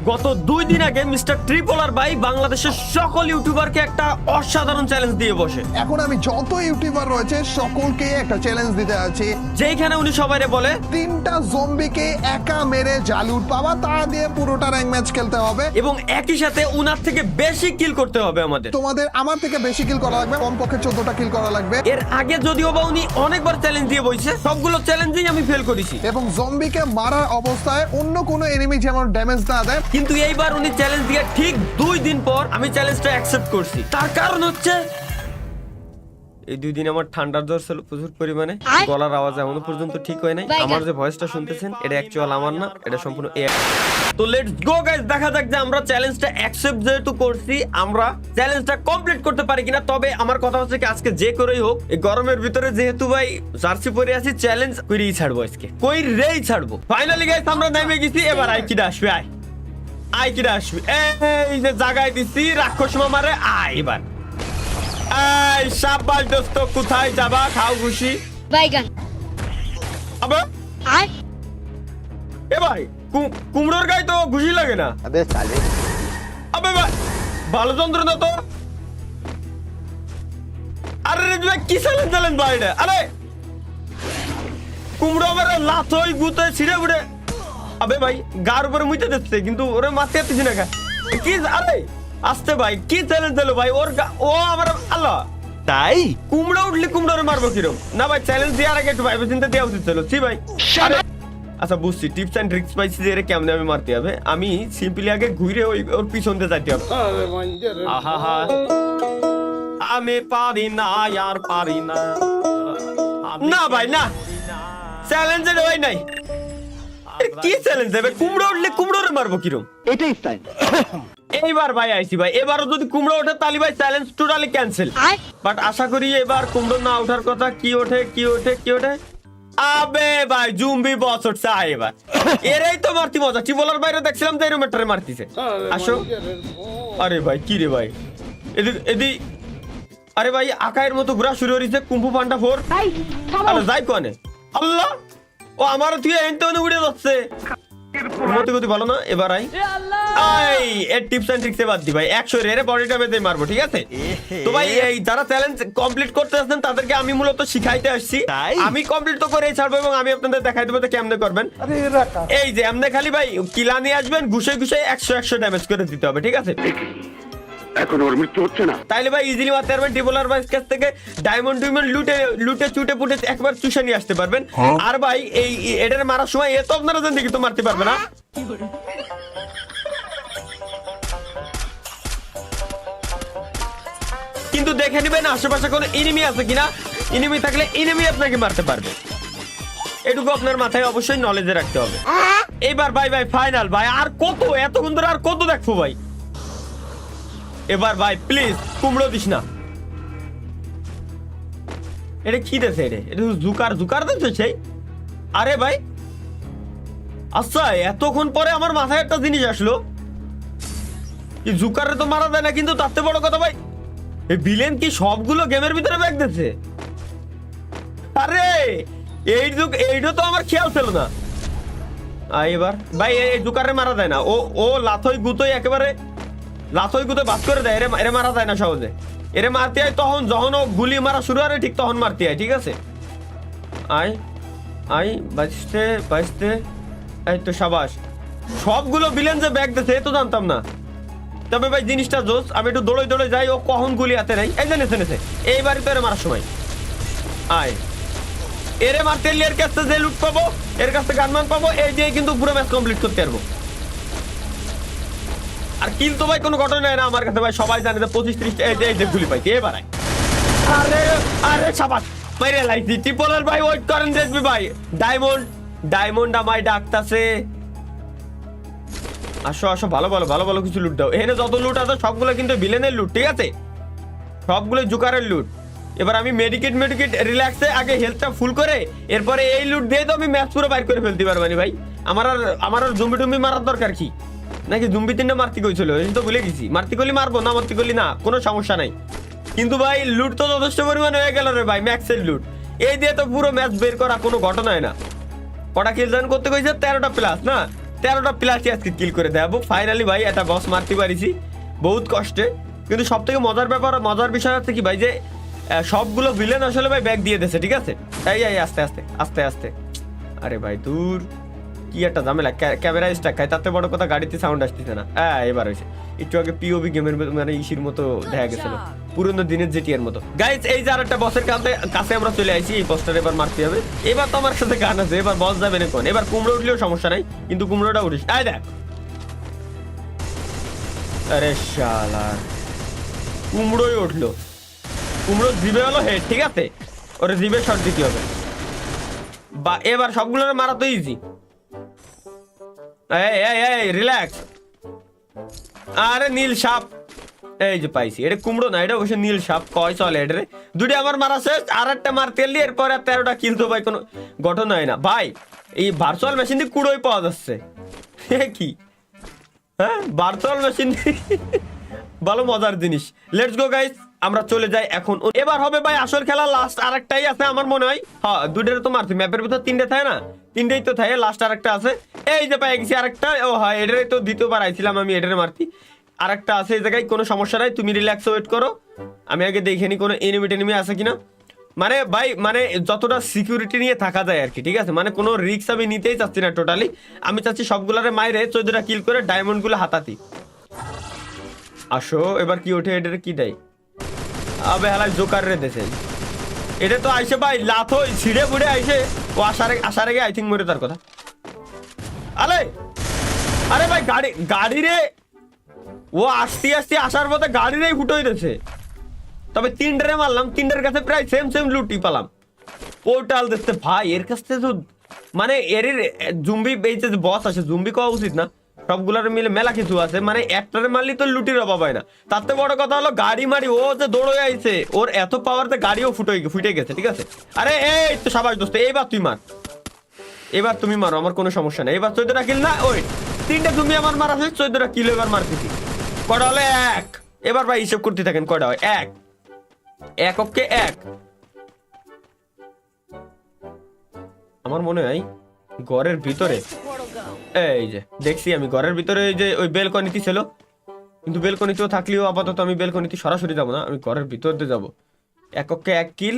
গত 2 দিন আগে মিস্টার ট্রিপলার ভাই বাংলাদেশের সকল ইউটিউবারকে একটা অসাধারণ চ্যালেঞ্জ দিয়ে বসে। এখন আমি যত ইউটিউবার রয়েছে সকলকে একটা চ্যালেঞ্জ দিতে আছি, যেখানে উনি সবাইরে বলে 3টা জম্বিকে একা মেরে জালুট পাওয়া, তা দিয়ে পুরোটা র্যাঙ্ক ম্যাচ খেলতে হবে এবং একই সাথে উনার থেকে বেশি কিল করতে হবে আমাদের। তোমাদের আমার থেকে বেশি কিল করা লাগবে, কমপক্ষে 14টা কিল করা লাগবে। এর আগে যদিও বা উনি অনেকবার চ্যালেঞ্জ দিয়ে বসে, সবগুলো চ্যালেঞ্জেই আমি ফেল করেছি। এবং জম্বিকে মারার অবস্থায় অন্য কোনো এনিমি যেমন ড্যামেজ না দেয়। কিন্তু এইবার উনি চ্যালেঞ্জ দিয়ে ঠিক 2 দিন পর আমি চ্যালেঞ্জটা অ্যাকসেপ্ট করছি। তার কারণ হচ্ছে এই 2 দিন আমার ঠান্ডার জ্বর ছিল প্রচুর পরিমাণে, গলার আওয়াজ এখনো পর্যন্ত ঠিক হয় নাই। আমার যে ভয়েসটা শুনতেছেন এটা অ্যাকচুয়াল আমার না, এটা সম্পূর্ণ AI। তো লেটস গো গাইস, দেখা যাক যে আমরা চ্যালেঞ্জটা অ্যাকসেপ্ট যেহেতু করছি আমরা চ্যালেঞ্জটা কমপ্লিট করতে পারি কিনা। তবে আমার কথা হচ্ছে কি আজকে যে করেই হোক এই গরমের ভিতরে যেহেতু ভাই জার্সি পরে আছি, চ্যালেঞ্জ করেই ছাড়বো আজকে, কইরেই ছাড়বো। ফাইনালি গাইস আমরা নেমে গেছি, এবার আই কিডা আসবে, আই কিডা আসবে। এই যে জায়গায় দিছি রাক্ষস মামারে, আয় এবার। এই শাবাশ দোস্ত, কোথায় যাবা? খাও খুশি বাইগান আবে। আর এ ভাই কুমড়োর গায়ে তো ঘুষি লাগে না। अबे साले আবে ভাই ভালো যন্ত্রণা তো। আরে রে ভাই কি চ্যালেঞ্জ ভাই এটা? আরে কুমড়ো আমার লাথই গুতে ছিঁড়ে উড়ে। আবে ভাই গার উপরে মুইতে দিচ্ছে কিন্তু ওরে মারতে পারতেছি না। কি আরে আসতে ভাই কি চ্যালেঞ্জ দিলো ভাই ওর ও আমার আল্লাহ। তাই কুমড়ো উঠলে কুমড়োরে মারবো কিরম? না ভাই চ্যালেঞ্জ দেওয়ার আগে একটু ভাইবে চিন্তা দেওয়া উচিত ছিল। ছি ভাই। আচ্ছা বুঝছি, টিপস এন্ড ট্রিক্স পাইছি যে এর কেমনে আমি মারতে হবে। আমি সিম্পলি আগে ঘুরে ওর পিছন দিয়ে যাইতে হবে। আহা আমি পারি না আর পারি না। না ভাই না, চ্যালেঞ্জ এর ভাই নাই। কি চ্যালেঞ্জ দেবে? কুমড়ো উঠলে কুমড়োরে মারবো কিরম? এটাই স্টাইল। এইবার ভাই আইছি ভাই, এবারও যদি কুমড়ো ওঠে তাহলে ভাই চ্যালেঞ্জ টোটালি ক্যান্সেল। বাট আশা করি এবার কুমড়ো না ওঠার কথা। কি ওঠে কি ওঠে কি ওঠে? আবে ভাই জুম্বি বস উঠছে। এবার এরাই তো মারতি মজা। টিবলার বাইরে দেখছিলাম তো এরম মেটারে মারতিছে। আসো। আরে ভাই কি রে ভাই, এদিক এদিক। আরে ভাই আকায়ের মতো ঘোরা শুরু হয়েছে কুম্ফু পান্ডা 4। আরে যাই কোনে আল্লাহ, ও আমার তুই এনতে উড়ে যাচ্ছে। মতি গতি ভালো না। এবার আই আই এর টিপস এন্ড ট্রিক্স বাদ দি ভাই, 100 রে বডিটা বেঁধে মারবো, ঠিক আছে? তো ভাই এই যারা চ্যালেঞ্জ কমপ্লিট করতে আসছেন তাদেরকে আমি মূলত শিখাইতে আসছি। আমি কমপ্লিট তো করেই ছাড়বো এবং আমি আপনাদের দেখাই দেবো কেমনে করবেন। এই যে এমনি খালি ভাই কিলা নিয়ে আসবেন, ঘুষে ঘুষে 100 ড্যামেজ করে দিতে হবে, ঠিক আছে? এখন ওর মৃত্যু হচ্ছে না। তাইলে ভাই ইজিলি মারতে পারবেন। টিবলার ভাই কাছ থেকে ডায়মন্ড লুটে চুটে পুটে একবার চুষে নিয়ে আসতে পারবেন। আর ভাই এই এটার মারার সময় এ তো আপনারা জিন্দেগি তো মারতে পারবে না। কিন্তু দেখে নেবেন আশেপাশে কোনো এনিমি আছে কিনা। এনিমি থাকলে এনিমি আপনাকে মারতে পারবে, এটুকু আপনার মাথায় অবশ্যই নলেজে রাখতে হবে। এইবার ভাই ফাইনাল ভাই, আর কত এতক্ষণ ধরে আর কত দেখবো ভাই। এবার ভাই প্লিজ কুমড়ো দিস না। এটা কি দেছে? এটা জুকার দিচ্ছে সেই। আরে ভাই আচ্ছা এতক্ষণ পরে আমার মাথায় একটা জিনিস আসলো, জুকারে তো মারা যায় না, কিন্তু তাতে বড় কথা ভাই এই ভিলেন কি সবগুলো গেমের ভিতরে ব্যাগ দিচ্ছে? আরে এইটা তো আমার খেয়াল ছিল না। এবার ভাই এই জুকারে মারা যায় না, ও লাথই গুতোই একেবারে লাথই গুতো বাস করে দেয়। এরে মারা যায় না সহজে। এরে মারতে হয় তখন যখন ও গুলি মারা শুরু হয়, ঠিক তখন মারতে হয়, ঠিক আছে? বাঁচতে এই তো সাবাস। সবগুলো ভিলেন যে ব্যাগ দিচ্ছে এ তো জানতাম না। তবে ভাই জিনিসটা জোস। আমি একটু দৌড়ে যাই, ও কখন গুলি হাতে নাই। এই জেনেছে এইবারই তো এরে মারার সময়। এরে মারতে এর কাছ থেকে যে লুট পাবো, এর কাছ থেকে গানমান পাবো, এই দিয়ে কিন্তু পুরো ম্যাচ কমপ্লিট করতে পারবো। আর কিল তো ভাই কোনো ঘটনা না আমার কাছে ভাই, সবাই জানে যে 25-30 এই যে গুলি পাইছি। এবার আরে সাবাস মাইরে লাইছি। টিপলার ভাই ওয়েট করেন, দেখবি ভাই ডায়মন্ড আমায় ডাকতাছে। আসো ভালো কিছু লুট দাও। এখানে যত লুট আছে সবগুলো কিন্তু ভিলেনের লুট, ঠিক আছে? সবগুলো জুকারের লুট। এবার আমি মেডিকেট রিল্যাক্সে আগে হেলথটা ফুল করে এরপরে এই লুট দিয়ে তো আমি ম্যাচ পুরো বাইর করে ফেলতে পারবো ভাই। আমার আর জুম্বি মারার দরকার কি? নাকি জুম্বি 3টা মারতে কইছিল, এই তো ভুলে গেছি। মারতে করলে মারবো, না মারতে করলে না, কোনো সমস্যা নাই। কিন্তু ভাই লুট তো যথেষ্ট পরিমাণ হয়ে গেল রে ভাই, ম্যাক্সের লুট। এই দিয়ে তো পুরো ম্যাচ বের করা কোনো ঘটনাই না। কটা কিল জান করতে কইছে? 13টা প্লাস না? 13টা প্লাসই আজকে কিল করে দেবো ফাইনালি ভাই একটা বস মারতে পারিছি বহুত কষ্টে। কিন্তু সব থেকে মজার ব্যাপার মজার বিষয় হচ্ছে কি ভাই যে সবগুলো ভিলেন আসলে ভাই ব্যাগ দিয়ে দিয়েছে ঠিক আছে। এই আস্তে আস্তে আস্তে আস্তে আরে ভাই দূর কি একটা ঝামেলা ক্যামেরা স্টাক খায় তাতে বড় কথা গাড়িতে সাউন্ড আসতেছে না। এবার হয়েছে একটু আগে পিওভি গেমের মানে ইসির মতো দেখা গেছিল পুরোনো দিনের জিটিআর মতো। গাইস এই যে আরেকটা বসের কাছে আমরা চলে আসি এই বসটার এবার মারতে হবে। এবার তো আমার সাথে গান আছে এবার বস যাবে না কোন এবার কুমড়ো উঠলেও সমস্যা নাই কিন্তু কুমড়োটা উঠিস আয় দেখ আরে শালা কুমড়োই উঠলো কুমড়ো জিবে হলো হেড ঠিক আছে ওরে জিবে শট দিতে হবে বা এবার সবগুলোর মারা তো ইজি। এই রিল্যাক্স আরে নীল সাপ এই যে পাইছি এটা কুমড়ো না এটা অবশ্য নীল সাপ কয় চলে এটা রে দুটি আমার মারা শেষ আর একটা মারতে এলি এরপর 13টা কিল তো ভাই কোনো গঠন হয় না ভাই এই ভার্চুয়াল মেশিন দিয়ে কুড়োই পাওয়া যাচ্ছে কি হ্যাঁ ভার্চুয়াল মেশিন ভালো মজার জিনিস। লেটস গো গাইস আমরা চলে যাই এখন এবার হবে ভাই আসল খেলা লাস্ট আরেকটাই আছে আমার মনে হয় হ্যাঁ দুটোর তো মারছি ম্যাপের ভিতর 3টে থাকে না 3টেই তো থাকে লাস্ট আরেকটা আছে এই যে পাই গেছি আরেকটা ও হ্যাঁ এটারই তো দ্বিতীয়বার আইছিলাম আমি এটারে মারছি আরেকটা আছে এই জায়গায় কোনো সমস্যা নাই তুমি রিল্যাক্স ওয়েট করো আমি আগে দেখে নি কোনো এনিমি আছে কিনা মানে ভাই মানে যতটা সিকিউরিটি নিয়ে থাকা যায় আর কি ঠিক আছে মানে কোনো রিস্ক আমি নিতেই চাচ্ছি না টোটালি আমি চাচ্ছি সবগুলারে মাইরে 14টা কিল করে ডায়মন্ডগুলো হাতাতি। আসো এবার কি ওঠে এটারে কি দেয় আবে হালাই জোকার রে দেশেন এটা তো আইসে ভাই লাথো ছিঁড়ে ফুড়ে আইসে ও আসার আগে আই থিঙ্ক মরে তার কথা আরে ভাই গাড়ি রে ও আস্তে আস্তে আসার পথে গাড়ি রে ফুটোই দিয়েছে তবে 3টারে মারলাম 3টার কাছে প্রায় সেম লুটি পালাম পোর্টাল দেখতে ভাই এর কাছ থেকে তো মানে এর জুম্বি এই যে বস আছে জুম্বি কওয়া উচিত না সবগুলার মিলে মেলা কিছু আছে মানে একটারে মারলি তো লুটির অভাব হয় না তাতে বড় কথা হলো গাড়ি মারি ও যে দৌড়ে আইছে ওর এত পাওয়ারতে গাড়িও ফুটে গেছে ঠিক আছে। আরে এই তো সবাই দোস্ত এবার তুমি মারো আমার কোনো সমস্যা নেই এবার 14টা কিল না ওই 3টে জুম্বি আমার মারা হয়েছে 14টা কিল এবার মারতেছি কটা হলো 1 এবার ভাই হিসেব করতে থাকেন কটা হয় 1 ওকে 1 আমার মনে হয় ঘরের ভিতরে এই যে দেখছি আমি ঘরের ভিতরে এই যে ওই বেলকনিতে ছিল কিন্তু বেলকনিতেও থাকলেও আপাতত আমি বেলকনিতে সরাসরি যাবো না আমি ঘরের ভিতর দিয়ে যাবো 1 ওকে 1 কিল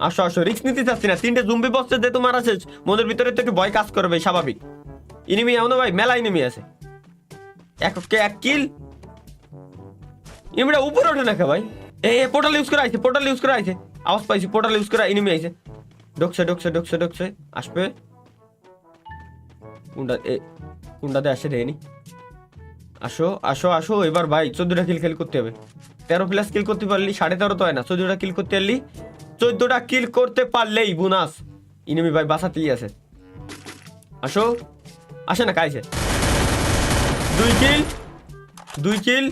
আসো রিস্ক নিতে চাচ্ছি না 3টে জুম্বি বসছে যে তোমার আছে মনের ভিতরে তো একটু ভয় কাজ করবে স্বাভাবিক ইনিমি এমন ভাই মেলা ইনিমি আছে 1 ওকে 1 কিল ইনিমিটা উপরে ওঠে না ভাই এই পোর্টাল ইউজ করে আইছে আওয়াজ পাইছি পোর্টাল ইউজ করে ইনিমি আইছে ঢুকছে আসবে কুন্ডাতে আসে দেয়নি আসো এবার ভাই 14টা কিল করতে হবে 13 প্লাস কিল করতে পারলি 13.5 তো হয় না 14টা কিল করতে পারলি 14টা কিল করতে পারলেই বোনাস ইনিমি ভাই বাসাতেই আছে আসে না কাইছে 2 কিল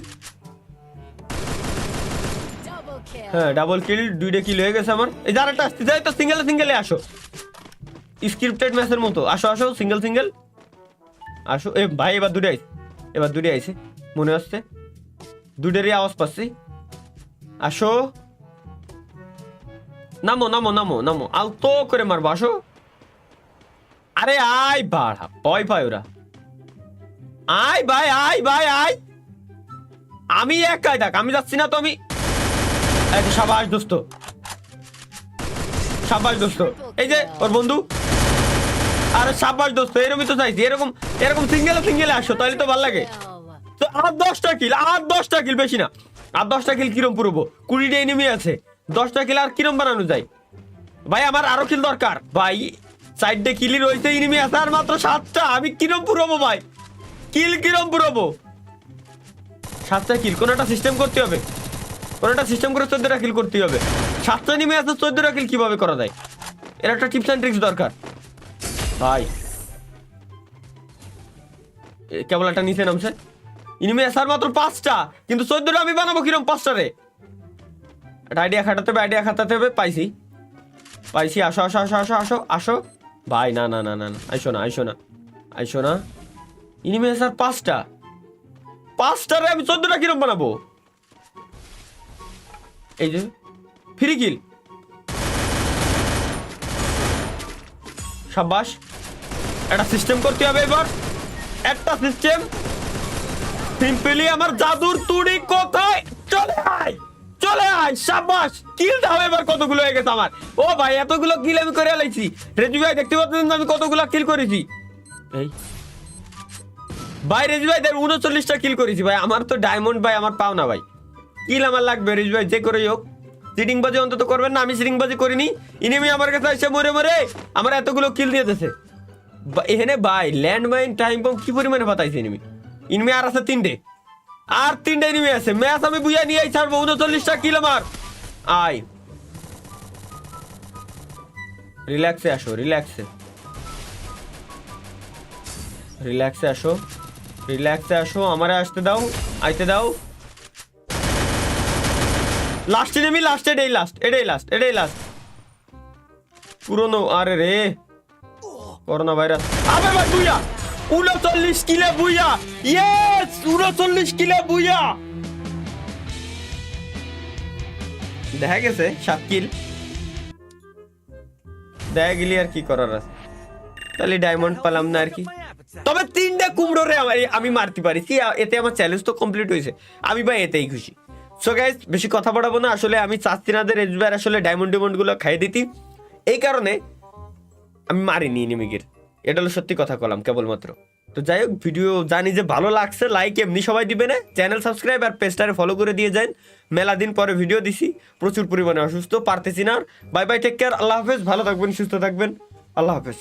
হ্যাঁ ডাবল কিল 2টা কিল হয়ে গেছে আমার এই যারাটা আসতে যাই তো সিঙ্গেলে আসো স্ক্রিপ্টেড ম্যাচের মতো আসো সিঙ্গেল আসো এ ভাই এবার দুটো আইছে মনে হচ্ছে দুটোরই আওয়াজ পাচ্ছি আসো নামো আলতো করে মারবো আসো আরে আয় বাড়া ভয় পায় ওরা আয় ভাই আমি একাই দেখ আমি যাচ্ছি না তো আমি সাবাস দোস্ত এই যে ওর বন্ধু আরে সাবাস দোস্ত এরকমই তো চাইছি এরকম সিঙ্গেলে আসো তাহলে তো ভালো লাগে তো আর 10টা কিল বেশি না আর 10টা কিল কিরম পুরবো 20টা এনিমি আছে 10টা কিল আর কিরম বানানো যায় ভাই আমার আরো কিল দরকার ভাই সাইডে কিলি রয়েছে এনিমি আছে আর মাত্র 7টা আমি কিরম পুরবো ভাই কিরম পুরবো 7টা কিল কোনটা সিস্টেম করতে হবে কোনটা সিস্টেম করে 14টা কিল করতে হবে 7টা এনিমি আছে 14টা কিল কিভাবে করা যায় এর একটা টিপস এন্ড ট্রিক্স দরকার ভাই কেবল একটা নিচে নামছে ইনিমি আসার মাত্র 5টা কিন্তু 14টা আমি বানাবো কিরম 5টা রে একটা আইডিয়া খাটাতে হবে পাইছি আসো ভাই না আইসো না ইনিমি আসার 5টা রে আমি 14টা কিরম বানাবো এই যে ফ্রি কিল সাবাস একটা সিস্টেম করতে হবে এবার, একটা সিস্টেম। সিম্পলি আমার জাদুর তুড়ি কোথায়, চলে আয়, চলে আয়, শাবাশ। কিল দাও এবার, কতগুলো হয়ে গেছে আমার। ও ভাই এতগুলো কিল আমি করে আলাইছি। রেজু ভাই দেখতে পাচ্ছেন আমি কতগুলো কিল করেছি। এই ভাই রেজু ভাই 39টা কিল করেছি ভাই। আমার তো ডায়মন্ড ভাই, আমার পাও না ভাই। কিল আমার লাগবে রেজু ভাই, যে করে হোক। চিটিং বাজি অন্তত করবেন না, আমি চিটিং বাজি করিনি। ইনিমি আমার কাছে এসে মরে মরে আমার এতগুলো কিল দিয়ে দিয়েছে। এখানে ভাই ল্যান্ড মাইন টাইম বম কি পরিমাণে পাতাইছে এনিমি। ইনিমি আর আছে 3টে, আর 3টে এনিমি আছে। ম্যাচ আমি বুঝা নিয়ে ছাড়বো। 39টা কিল আমার। আয় রিল্যাক্সে আসো, রিল্যাক্সে, রিল্যাক্সে আসো, রিল্যাক্সে আসো। আমারে আসতে দাও, আইতে দাও। লাস্ট এনিমি, লাস্ট, এটাই লাস্ট, এটাই লাস্ট, এটাই লাস্ট। পুরনো, আরে রে করোনা ভাইরাস। আবে ভাই বুইয়া 39 কিলে বুইয়া। ইয়েস 39 কিলে বুইয়া। দেখা গেছে 7 কিল দেখা গেলি, আর কি করার আছে। তাহলে ডায়মন্ড পেলাম না আর কি। তবে 3টে কুমড়ো রে আমি মারতে পারি, এতে আমার চ্যালেঞ্জ তো কমপ্লিট হয়েছে। আমি ভাই এতেই খুশি। সো গাইস বেশি কথা বাড়াবো না। আসলে আমি চাচ্ছি না রেজবার আসলে ডায়মন্ড গুলো খাই দিতি, এই কারণে আমি মারিনি এনিমিকে। এটা হলো সত্যি কথা কলাম কেবলমাত্র। তো যাই হোক, ভিডিও জানি যে ভালো লাগছে, লাইক এমনি সবাই দিবে না, চ্যানেল সাবস্ক্রাইব আর পেজটারে ফলো করে দিয়ে যান। মেলা দিন পরে ভিডিও দিছি, প্রচুর পরিমাণে অসুস্থ, পারতেছি না। বাই বাই, টেক কেয়ার, আল্লাহ হাফেজ। ভালো থাকবেন, সুস্থ থাকবেন, আল্লাহ হাফেজ।